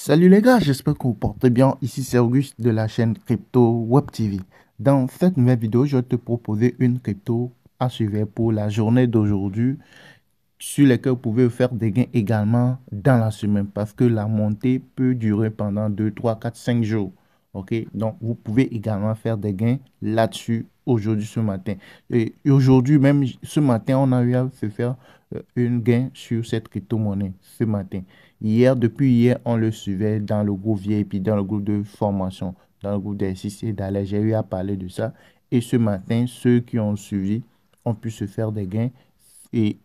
Salut les gars, j'espère que vous portez bien. Ici c'est Auguste de la chaîne Crypto Web TV. Dans cette nouvelle vidéo, je vais te proposer une crypto à suivre pour la journée d'aujourd'hui sur lesquelles vous pouvez faire des gains également dans la semaine parce que la montée peut durer pendant 2, 3, 4, 5 jours. Ok, donc vous pouvez également faire des gains là-dessus aujourd'hui, ce matin. Et aujourd'hui, même ce matin, on a eu à se faire un gain sur cette crypto-monnaie ce matin. Hier, depuis hier, on le suivait dans le groupe VIP, dans le groupe de formation, dans le groupe d'exercice et d'aller. J'ai eu à parler de ça. Et ce matin, ceux qui ont suivi ont pu se faire des gains. Et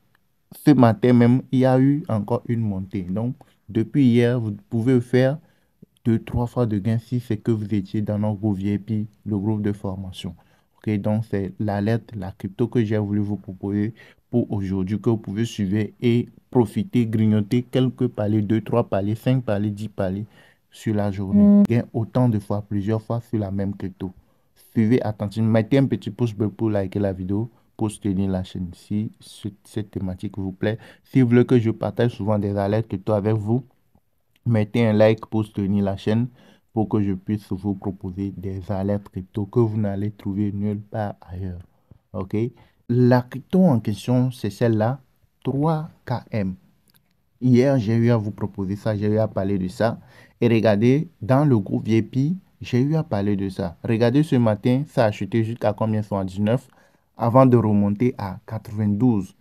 ce matin même, il y a eu encore une montée. Donc, depuis hier, vous pouvez faire deux, trois fois de gains si c'est que vous étiez dans notre groupe VIP, le groupe de formation. Ok, donc c'est l'alerte, la crypto que j'ai voulu vous proposer pour aujourd'hui, que vous pouvez suivre et profiter, grignoter quelques paliers, deux, trois paliers, cinq paliers, 10 paliers sur la journée. Gain autant de fois, plusieurs fois sur la même crypto. Suivez attentivement, mettez un petit pouce bleu pour liker la vidéo, pour soutenir la chaîne si cette thématique vous plaît. Si vous voulez que je partage souvent des alertes crypto avec vous, mettez un like pour soutenir la chaîne pour que je puisse vous proposer des alertes crypto que vous n'allez trouver nulle part ailleurs. OK? La crypto en question, c'est celle-là, 3KM. Hier, j'ai eu à vous proposer ça, j'ai eu à parler de ça. Et regardez, dans le groupe VIP, j'ai eu à parler de ça. Regardez, ce matin, ça a chuté jusqu'à combien? 79 avant de remonter à 92.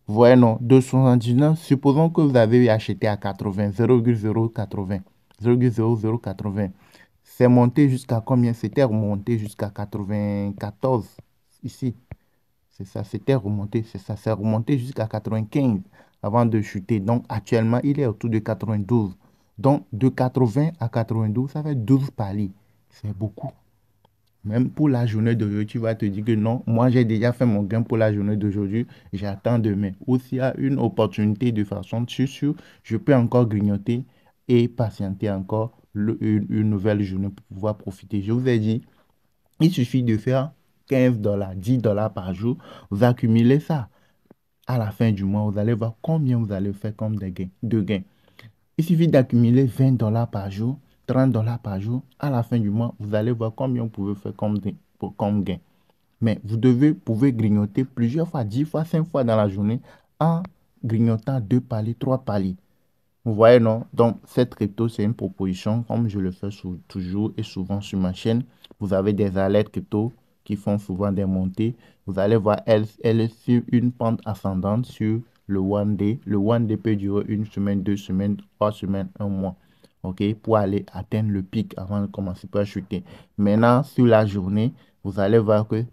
Vous voyez, non, de 79, supposons que vous avez acheté à 80, 0,080, 0,0080. C'est monté jusqu'à combien? C'était remonté jusqu'à 94 ici. C'est ça, c'était remonté, c'est ça, c'est remonté jusqu'à 95 avant de chuter. Donc actuellement, il est autour de 92. Donc de 80 à 92, ça fait 12 paliers. C'est beaucoup. Même pour la journée d'aujourd'hui, tu vas te dire que non, moi j'ai déjà fait mon gain pour la journée d'aujourd'hui, j'attends demain. Ou s'il y a une opportunité de façon sûr, je peux encore grignoter et patienter encore une nouvelle journée pour pouvoir profiter. Je vous ai dit, il suffit de faire 15 dollars, 10 dollars par jour, vous accumulez ça. À la fin du mois, vous allez voir combien vous allez faire comme de gains. Il suffit d'accumuler 20 dollars par jour, 30 dollars par jour. À la fin du mois, vous allez voir combien vous pouvez faire comme gain. Mais pouvez grignoter plusieurs fois, 10 fois, 5 fois dans la journée en grignotant 2 paliers, 3 paliers. Vous voyez, non? Donc, cette crypto, c'est une proposition, comme je le fais toujours et souvent sur ma chaîne. Vous avez des alertes crypto qui font souvent des montées. Vous allez voir, elle est sur une pente ascendante sur le One Day. Le One Day peut durer une semaine, 2 semaines, 3 semaines, un mois. OK? Pour aller atteindre le pic avant de commencer à chuter. Maintenant, sur la journée, vous allez voir que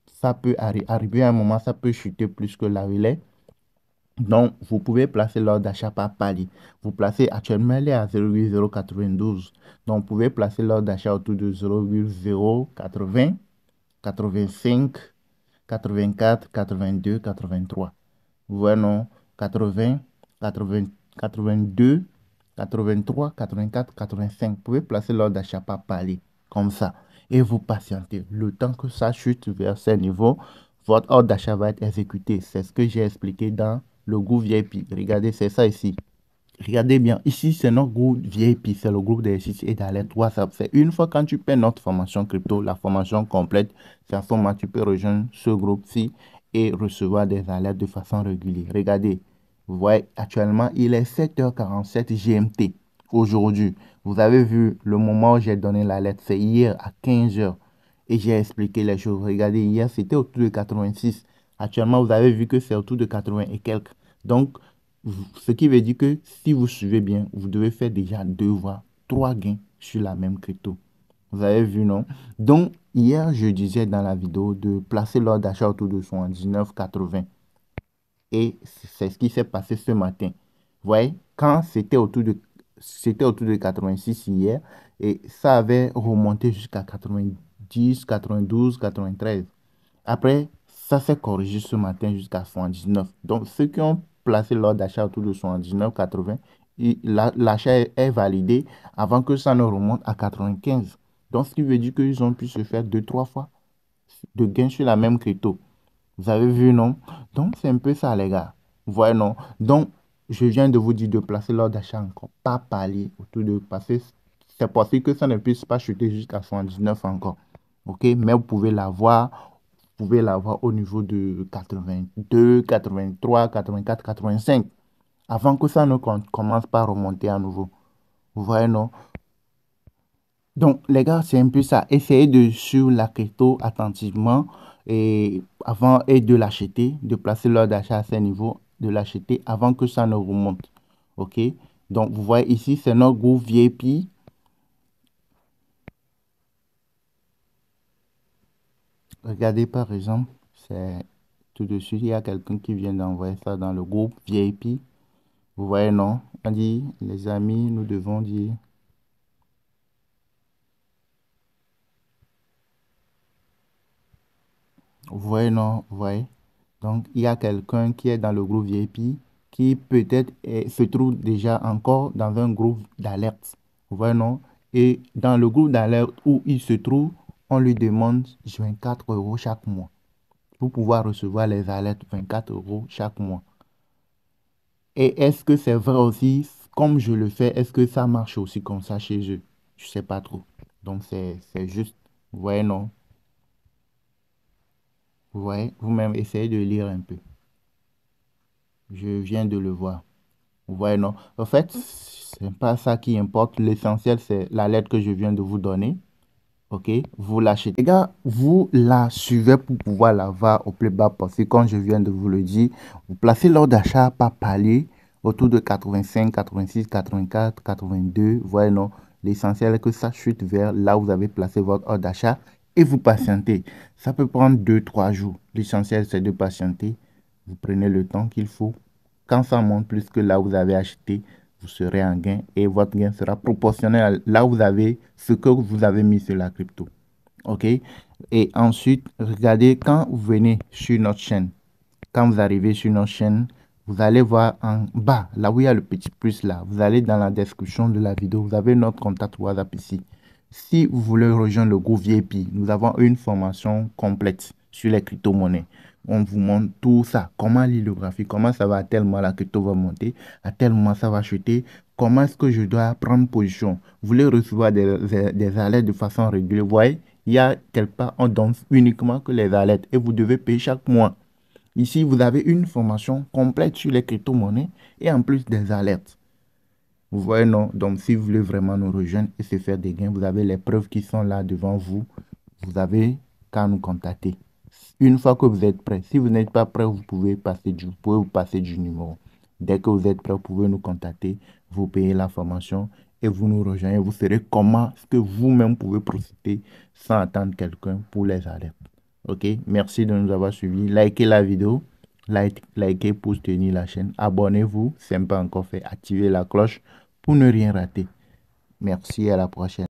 ça peut arriver à un moment, ça peut chuter plus que la relais. Donc, vous pouvez placer l'ordre d'achat par palier. Vous placez actuellement, elle est à 0,092. Donc, vous pouvez placer l'ordre d'achat autour de 0,080, 85, 84, 82, 83. Vous voyez, non? 80, 80, 82, 83, 84, 85. Vous pouvez placer l'ordre d'achat par palier, comme ça. Et vous patientez. Le temps que ça chute vers ces niveaux, votre ordre d'achat va être exécuté. C'est ce que j'ai expliqué dans le groupe VIP. Regardez, c'est ça ici. Regardez bien, ici c'est notre groupe VIP, c'est le groupe d'exercice et d'alerte WhatsApp. C'est une fois quand tu paies notre formation crypto, la formation complète, c'est à ce moment tu peux rejoindre ce groupe-ci et recevoir des alertes de façon régulière. Regardez, vous voyez, actuellement il est 7h47 GMT aujourd'hui. Vous avez vu le moment où j'ai donné l'alerte, c'est hier à 15h et j'ai expliqué les choses. Regardez, hier c'était autour de 86. Actuellement, vous avez vu que c'est autour de 80 et quelques. Donc, ce qui veut dire que si vous suivez bien, vous devez faire déjà 2 voire 3 gains sur la même crypto. Vous avez vu, non? Donc, hier, je disais dans la vidéo de placer l'ordre d'achat autour de 79,80. Et c'est ce qui s'est passé ce matin. Vous voyez, quand c'était autour de 86 hier, et ça avait remonté jusqu'à 90, 92, 93. Après, ça s'est corrigé ce matin jusqu'à 79. Donc, ceux qui ont placé l'ordre d'achat autour de 79,80, l'achat est validé avant que ça ne remonte à 95. Donc, ce qui veut dire qu'ils ont pu se faire 2, 3 fois de gain sur la même crypto. Vous avez vu, non? Donc, c'est un peu ça, les gars. Vous voyez, non? Donc, je viens de vous dire de placer l'ordre d'achat encore par palier autour de passer. C'est possible que ça ne puisse pas chuter jusqu'à 79 encore. OK? Mais vous pouvez l'avoir au niveau de 82, 83, 84, 85 avant que ça ne commence par remonter à nouveau. Vous voyez, non? Donc, les gars, c'est un peu ça. Essayez de suivre la crypto attentivement et avant et de l'acheter, de placer l'ordre d'achat à ce niveau, de l'acheter avant que ça ne remonte. OK? Donc, vous voyez ici, c'est notre groupe VIP. Regardez par exemple, c'est tout de suite, il y a quelqu'un qui vient d'envoyer ça dans le groupe VIP. Vous voyez, non? On dit, les amis, nous devons dire. Vous voyez, non? Vous voyez? Donc, il y a quelqu'un qui est dans le groupe VIP qui peut-être se trouve déjà encore dans un groupe d'alerte. Vous voyez, non? Et dans le groupe d'alerte où il se trouve, on lui demande 24 euros chaque mois pour pouvoir recevoir les alertes 24 euros chaque mois. Et est-ce que c'est vrai aussi, comme je le fais, est-ce que ça marche aussi comme ça chez eux? Je ne sais pas trop. Donc, c'est juste, vous voyez, non? Vous voyez, vous-même, essayez de lire un peu. Je viens de le voir. Vous voyez, non? En fait, c'est pas ça qui importe. L'essentiel, c'est la lettre que je viens de vous donner. OK? Vous l'achetez. Les gars, vous la suivez pour pouvoir la voir au plus bas possible. Comme je viens de vous le dire, vous placez l'ordre d'achat par palier autour de 85, 86, 84, 82. Vous voyez, non? L'essentiel est que ça chute vers là où vous avez placé votre ordre d'achat et vous patientez. Ça peut prendre 2, 3 jours. L'essentiel, c'est de patienter. Vous prenez le temps qu'il faut. Quand ça monte plus que là où vous avez acheté, vous serez en gain et votre gain sera proportionnel à là où vous avez ce que vous avez mis sur la crypto. OK? Et ensuite, regardez quand vous venez sur notre chaîne. Quand vous arrivez sur notre chaîne, vous allez voir en bas, là où il y a le petit plus là. Vous allez dans la description de la vidéo. Vous avez notre contact WhatsApp ici. Si vous voulez rejoindre le groupe VIP, nous avons une formation complète sur les crypto-monnaies. On vous montre tout ça, comment lire le graphique, comment ça va à tel moment la crypto va monter, à tel moment ça va chuter, comment est-ce que je dois prendre position. Vous voulez recevoir des alertes de façon régulière. Vous voyez, il y a quelque part, on donne uniquement que les alertes et vous devez payer chaque mois. Ici, vous avez une formation complète sur les crypto-monnaies et en plus des alertes. Vous voyez, non? Donc, si vous voulez vraiment nous rejoindre et se faire des gains, vous avez les preuves qui sont là devant vous. Vous avez qu'à nous contacter. Une fois que vous êtes prêt, si vous n'êtes pas prêt, vous pouvez vous passer du numéro. Dès que vous êtes prêt, vous pouvez nous contacter, vous payez la formation et vous nous rejoignez. Vous saurez comment est-ce que vous-même pouvez procéder sans attendre quelqu'un pour les alertes. OK? Merci de nous avoir suivis. Likez la vidéo. Likez pour soutenir la chaîne. Abonnez-vous, c'est pas encore fait. Activez la cloche pour ne rien rater. Merci et à la prochaine.